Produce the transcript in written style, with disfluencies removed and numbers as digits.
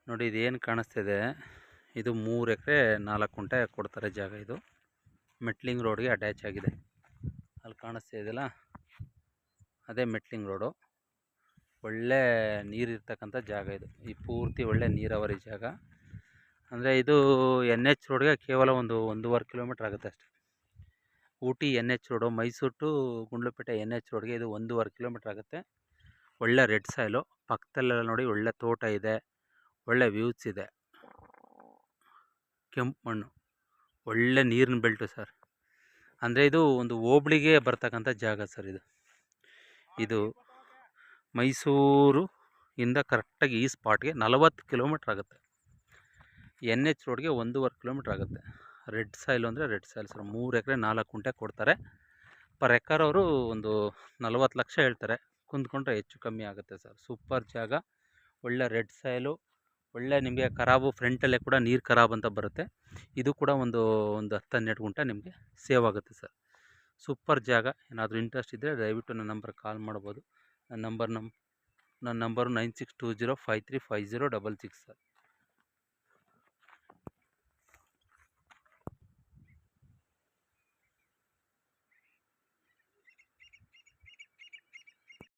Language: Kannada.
ನೋಡಿ ಇದೇನು ಕಾಣಿಸ್ತಿದೆ, ಇದು 3 ಎಕರೆ 4 ಕುಂಟೆ ಕೊಡ್ತಾರೆ ಜಾಗ. ಇದು ಮೆಟ್ಲಿಂಗ್ ರೋಡ್ಗೆ ಅಟ್ಯಾಚ್ ಆಗಿದೆ. ಅಲ್ಲಿ ಕಾಣಿಸ್ತಾ ಇದೆಯಲ್ಲ, ಅದೇ ಮೆಟ್ಲಿಂಗ್ ರೋಡು. ಒಳ್ಳೆ ನೀರಿರ್ತಕ್ಕಂಥ ಜಾಗ ಇದು. ಈ ಪೂರ್ತಿ ಒಳ್ಳೆ ನೀರಾವರಿ ಜಾಗ. ಅಂದರೆ ಇದು NH ರೋಡ್ಗೆ ಕೇವಲ 1.5 ಕಿಲೋಮೀಟ್ರ್ ಆಗುತ್ತೆ ಅಷ್ಟೇ. Ooty NH road, Mysuru to Gundlupet NH ರೋಡ್ಗೆ ಇದು 1.5 ಕಿಲೋಮೀಟ್ರ್ ಆಗುತ್ತೆ. ಒಳ್ಳೆ ರೆಡ್ ಸಾಯಿಲು. ಪಕ್ಕದಲ್ಲೆಲ್ಲ ನೋಡಿ ಒಳ್ಳೆ ತೋಟ ಇದೆ, ಒಳ್ಳೆ ವ್ಯೂಸ್ ಇದೆ, ಕೆಂಪು ಮಣ್ಣು, ಒಳ್ಳೆ ನೀರಿನ ಬೆಲ್ಟು ಸರ್. ಅಂದರೆ ಇದು ಒಂದು ಹೋಬ್ಳಿಗೆ ಬರ್ತಕ್ಕಂಥ ಜಾಗ ಸರ್. ಇದು ಮೈಸೂರು ಇಂದ ಕರೆಕ್ಟಾಗಿ ಈ ಸ್ಪಾಟ್ಗೆ 40 ಕಿಲೋಮೀಟ್ರ್ ಆಗುತ್ತೆ. NH ರೋಡ್ಗೆ 1.5 ಕಿಲೋಮೀಟ್ರ್ ಆಗುತ್ತೆ. ರೆಡ್ ಸಾಯಿಲು ಅಂದರೆ ರೆಡ್ ಸಾಯಿಲ್ ಸರ್. 3 ಎಕರೆ 4 ಕುಂಟೆ ಕೊಡ್ತಾರೆ. ಪರ್ ಎಕರ್ ಅವರು 40 ಲಕ್ಷ ಹೇಳ್ತಾರೆ. ಕುಂತ್ಕೊಂಡ್ರೆ ಹೆಚ್ಚು ಕಮ್ಮಿ ಆಗುತ್ತೆ ಸರ್. ಸೂಪರ್ ಜಾಗ, ಒಳ್ಳೆ ರೆಡ್ ಸಾಯಿಲು, ಒಳ್ಳೆ ನಿಮಗೆ ಖರಾಬು ಫ್ರಂಟಲ್ಲೇ ಕೂಡ ನೀರು ಖರಾಬ್ ಅಂತ ಬರುತ್ತೆ. ಇದು ಕೂಡ ಒಂದು 10-12 ಗುಂಟೆ ನಿಮಗೆ ಸೇವ್ ಆಗುತ್ತೆ ಸರ್. ಸೂಪರ್ ಜಾಗ. ಏನಾದರೂ ಇಂಟ್ರೆಸ್ಟ್ ಇದ್ದರೆ ದಯವಿಟ್ಟು ನನ್ನ ನಂಬರ್ಗೆ ಕಾಲ್ ಮಾಡ್ಬೋದು. ನನ್ನ ನಂಬರು 9620535066 ಸರ್.